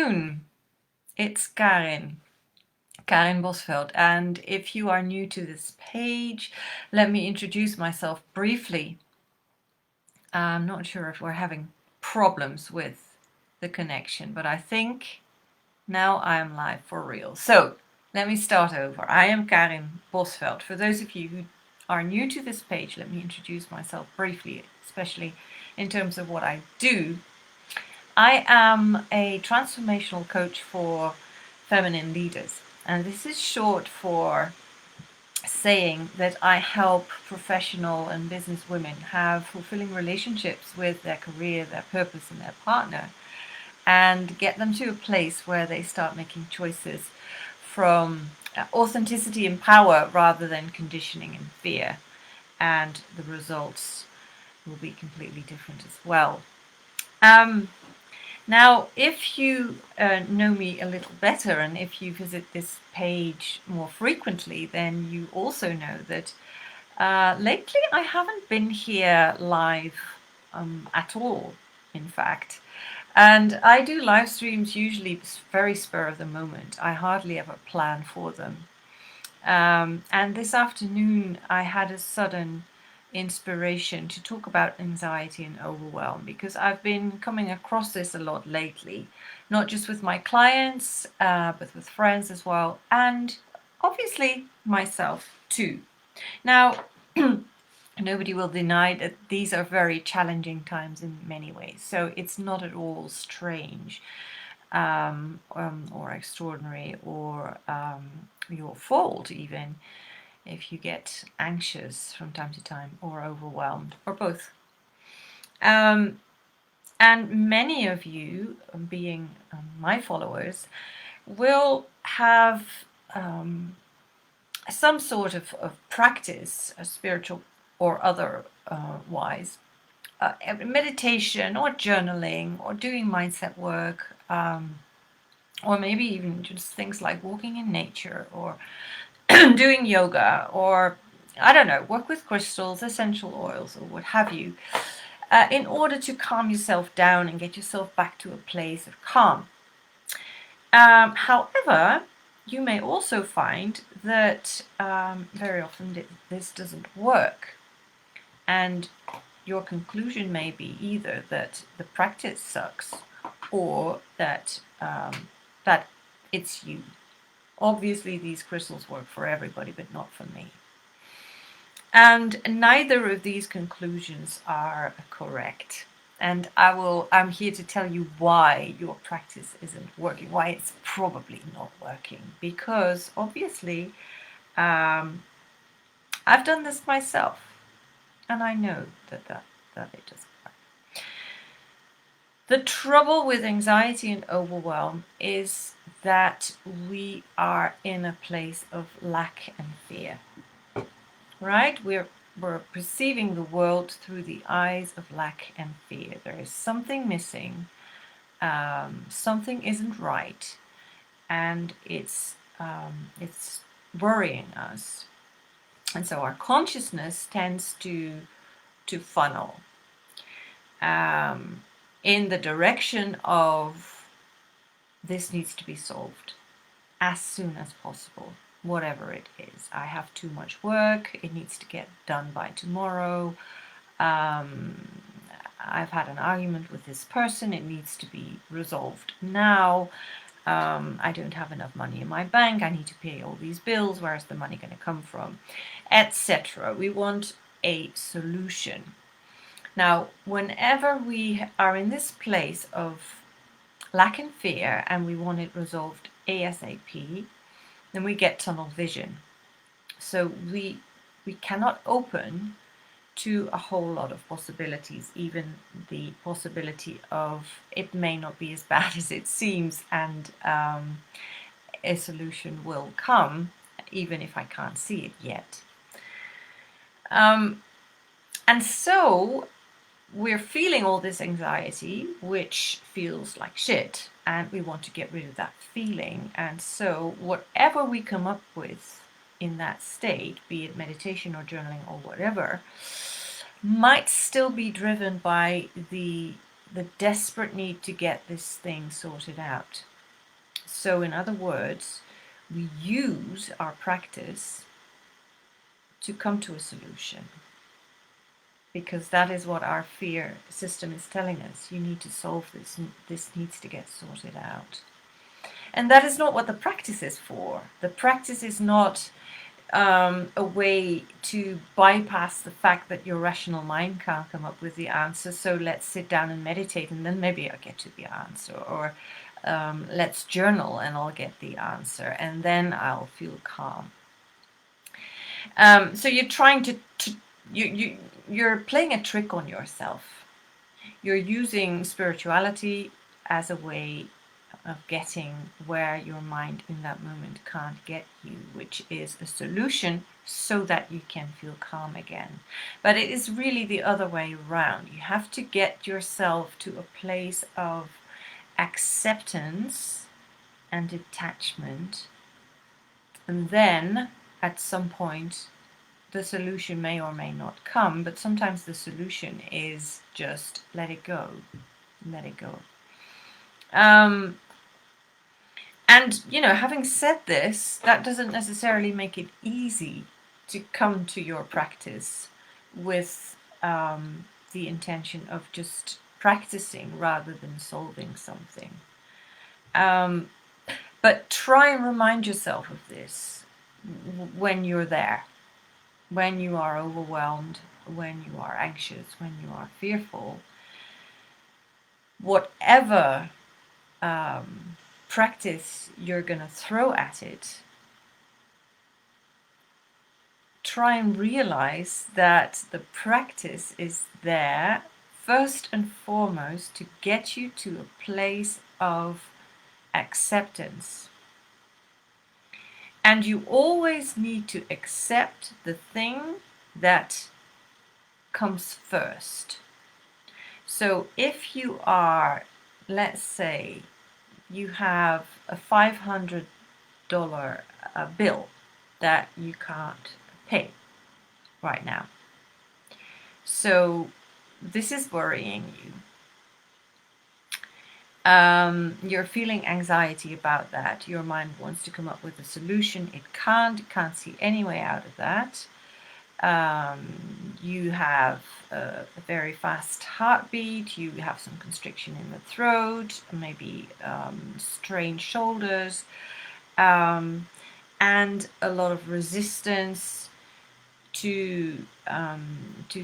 afternoon. It's Karin Bosveld, and if you are new to this page, let me introduce myself briefly. I'm not sure if we're having problems with the connection, but I think now I am live for real. So let me start over. I am Karin Bosveld. For those of you who are new to this page, let me introduce myself briefly, especially in terms of what I do. I am a transformational coach for feminine leaders, and this is short for saying that I help professional and business women have fulfilling relationships with their career, their purpose, and their partner, and get them to a place where they start making choices from authenticity and power rather than conditioning and fear. And the results will be completely different as well. Now, if you know me a little better and if you visit this page more frequently, then you also know that lately I haven't been here live at all, in fact. And I do live streams usually very spur of the moment. I hardly ever plan for them. And this afternoon I had a sudden inspiration to talk about anxiety and overwhelm because I've been coming across this a lot lately, not just with my clients, but with friends as well, and obviously myself too. Now, nobody will deny that these are very challenging times in many ways, so it's not at all strange or extraordinary or your fault even if you get anxious from time to time or overwhelmed or both. And many of you, being my followers, will have some sort of practice, spiritual or otherwise, meditation or journaling or doing mindset work, or maybe even just things like walking in nature or doing yoga, or I don't know, work with crystals, essential oils, or what have you, in order to calm yourself down and get yourself back to a place of calm. However, you may also find that very often this doesn't work, and your conclusion may be either that the practice sucks or that that it's you. Obviously, these crystals work for everybody, but not for me. And neither of these conclusions are correct. And I'm here to tell you why your practice isn't working, why it's probably not working. Because obviously, I've done this myself, and I know that it doesn't work. The trouble with anxiety and overwhelm is that we are in a place of lack and fear. Right? We're perceiving the world through the eyes of lack and fear. There is something missing, something isn't right, and it's worrying us. And so our consciousness tends to funnel in the direction of this needs to be solved as soon as possible. Whatever it is. I have too much work, it needs to get done by tomorrow. I've had an argument with this person, it needs to be resolved now. I don't have enough money in my bank, I need to pay all these bills, where's the money going to come from, etc. We want a solution. Now, whenever we are in this place of lack and fear and we want it resolved ASAP, then we get tunnel vision. So we cannot open to a whole lot of possibilities, even the possibility of it may not be as bad as it seems, and a solution will come, even if I can't see it yet. And so we're feeling all this anxiety, which feels like shit, and we want to get rid of that feeling. And so whatever we come up with in that state, be it meditation or journaling or whatever, might still be driven by the desperate need to get this thing sorted out. So in other words, we use our practice to come to a solution, because that is what our fear system is telling us. You need to solve this, this needs to get sorted out. And that is not what the practice is for. The practice is not a way to bypass the fact that your rational mind can't come up with the answer. So let's sit down and meditate, and then maybe I'll get to the answer. Or let's journal and I'll get the answer, and then I'll feel calm. So you're trying to you're playing a trick on yourself. You're using spirituality as a way of getting where your mind in that moment can't get you, which is a solution so that you can feel calm again. But it is really the other way around. You have to get yourself to a place of acceptance and detachment, and then at some point the solution may or may not come, but sometimes the solution is just let it go. Let it go. And, having said this, that doesn't necessarily make it easy to come to your practice with the intention of just practicing rather than solving something. But try and remind yourself of this when you're there, when you are overwhelmed, when you are anxious, when you are fearful. Whatever practice you're going to throw at it, try and realize that the practice is there first and foremost to get you to a place of acceptance. And you always need to accept the thing that comes first. So if you are, let's say, you have a $500 bill that you can't pay right now. So this is worrying you. You're feeling anxiety about that. Your mind wants to come up with a solution. It can't see any way out of that. You have a very fast heartbeat, you have some constriction in the throat, maybe strained shoulders, and a lot of resistance to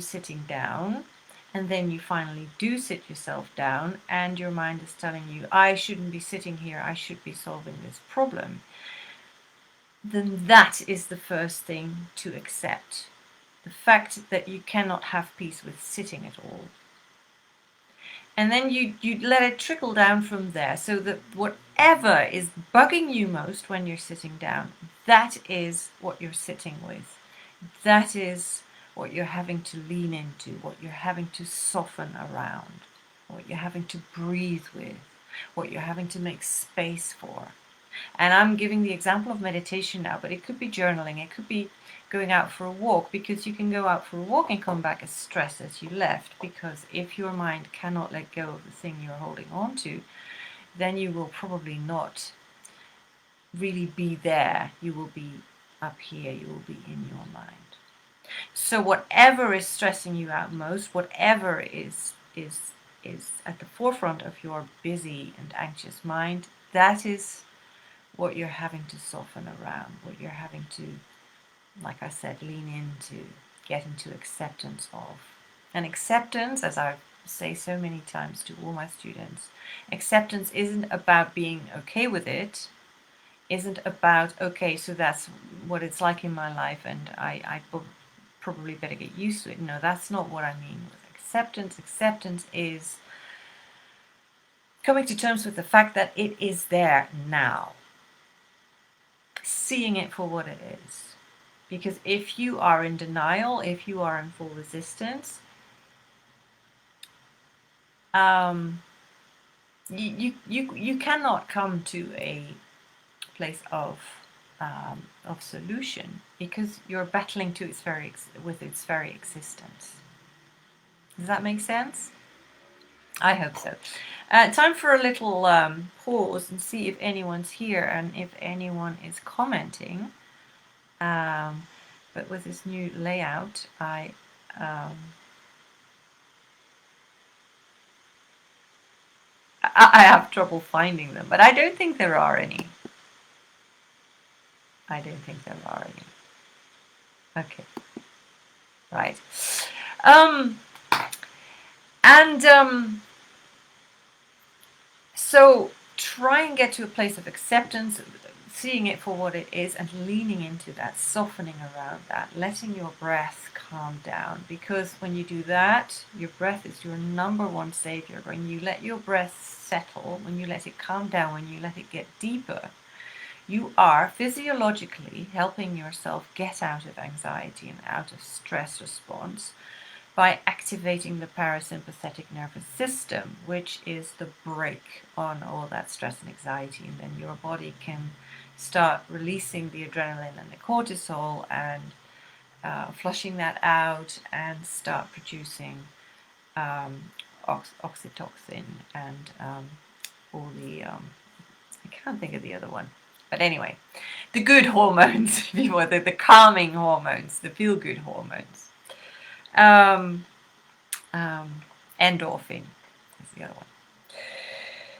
sitting down. And then you finally do sit yourself down, and your mind is telling you, I shouldn't be sitting here, I should be solving this problem. Then that is the first thing to accept. The fact that you cannot have peace with sitting at all. And then you let it trickle down from there, so that whatever is bugging you most when you're sitting down, that is what you're sitting with. That is what you're having to lean into, what you're having to soften around, what you're having to breathe with, what you're having to make space for. And I'm giving the example of meditation now, but it could be journaling, it could be going out for a walk, because you can go out for a walk and come back as stressed as you left, because if your mind cannot let go of the thing you're holding on to, then you will probably not really be there. You will be up here, you will be in your mind. So whatever is stressing you out most, whatever is at the forefront of your busy and anxious mind, that is what you're having to soften around, what you're having to, like I said, lean into, get into acceptance of. And acceptance, as I say so many times to all my students, acceptance isn't about being okay with it, isn't about, okay, so that's what it's like in my life and I probably better get used to it. No, that's not what I mean with acceptance. Acceptance is coming to terms with the fact that it is there now. Seeing it for what it is. Because if you are in denial, if you are in full resistance, you cannot come to a place of solution, because you're battling to with its very existence. Does that make sense? I hope so. Time for a little pause and see if anyone's here and if anyone is commenting. But with this new layout, um, I have trouble finding them, but I don't think there are any. I don't think there are any. Okay, right. Um, and so try and get to a place of acceptance, seeing it for what it is, and leaning into that, softening around that, letting your breath calm down. Because when you do that, your breath is your number one savior. When you let your breath settle, when you let it calm down, when you let it get deeper, you are physiologically helping yourself get out of anxiety and out of stress response by activating the parasympathetic nervous system, which is the brake on all that stress and anxiety. And then your body can start releasing the adrenaline and the cortisol and flushing that out and start producing oxytocin and all the, I can't think of the other one. But anyway, the good hormones, if you want, the calming hormones, the feel-good hormones. Um, endorphin is the other one.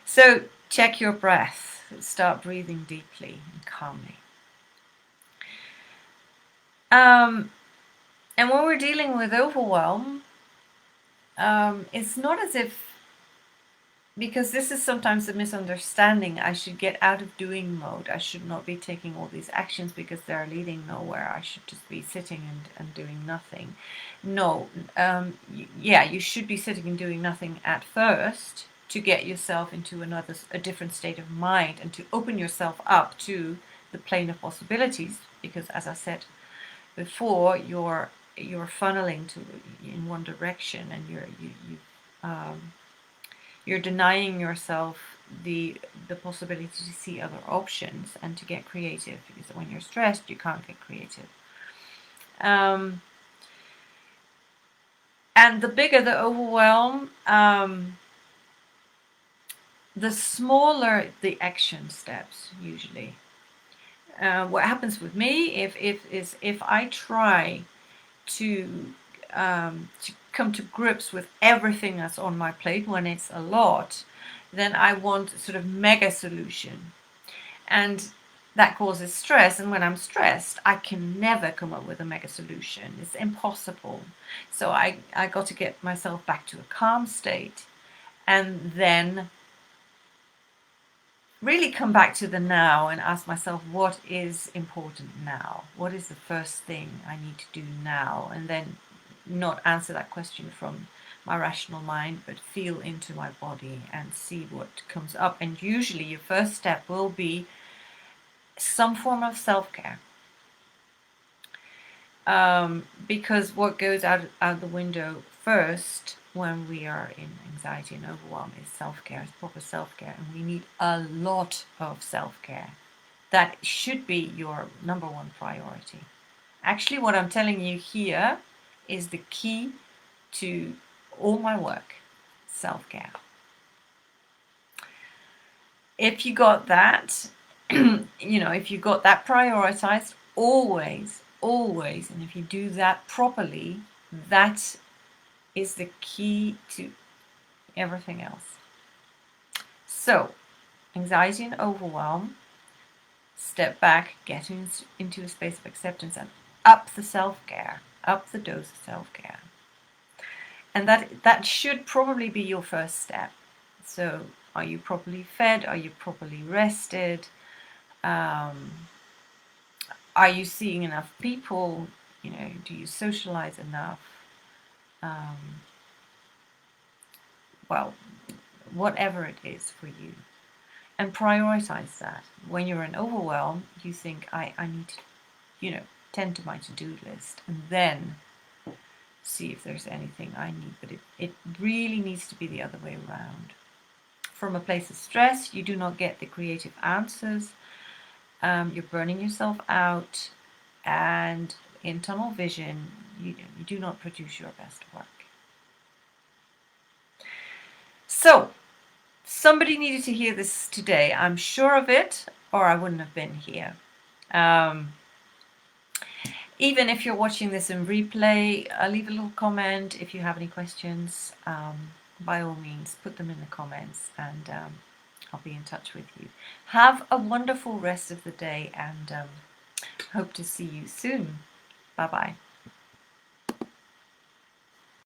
So check your breath. Start breathing deeply and calmly. And when we're dealing with overwhelm, it's not as if, because this is sometimes a misunderstanding, I should get out of doing mode. I should not be taking all these actions because they're leading nowhere. I should just be sitting and doing nothing. No, yeah, you should be sitting and doing nothing at first to get yourself into a different state of mind and to open yourself up to the plane of possibilities. Because as I said before, you're funneling to in one direction, and you're denying yourself the possibility to see other options and to get creative, because when you're stressed you can't get creative. And the bigger the overwhelm, the smaller the action steps usually. What happens with me if I try to come to grips with everything that's on my plate when it's a lot, then I want a sort of mega solution. And that causes stress. And when I'm stressed, I can never come up with a mega solution. It's impossible. So I got to get myself back to a calm state and then really come back to the now and ask myself, what is important now? What is the first thing I need to do now? And then not answer that question from my rational mind, but feel into my body and see what comes up. And usually your first step will be some form of self-care. Because what goes out the window first when we are in anxiety and overwhelm is self-care, it's proper self-care, and we need a lot of self-care. That should be your number one priority. Actually, what I'm telling you here is the key to all my work: self-care. If you got that, if you got that prioritized, always, and if you do that properly, that is the key to everything else. So, anxiety and overwhelm, step back, get into a space of acceptance, and up the self-care, up the dose of self-care. And that should probably be your first step. So, are you properly fed? Are you properly rested? Are you seeing enough people? Do you socialize enough? Well, whatever it is for you. And prioritize that. When you're in overwhelm, you think, I need to, tend to my to-do list, and then see if there's anything I need. But it really needs to be the other way around. From a place of stress, you do not get the creative answers. You're burning yourself out, and in tunnel vision, you do not produce your best work. So, somebody needed to hear this today. I'm sure of it, or I wouldn't have been here. Even if you're watching this in replay, leave a little comment. If you have any questions, by all means, put them in the comments, and I'll be in touch with you. Have a wonderful rest of the day, and hope to see you soon. Bye-bye.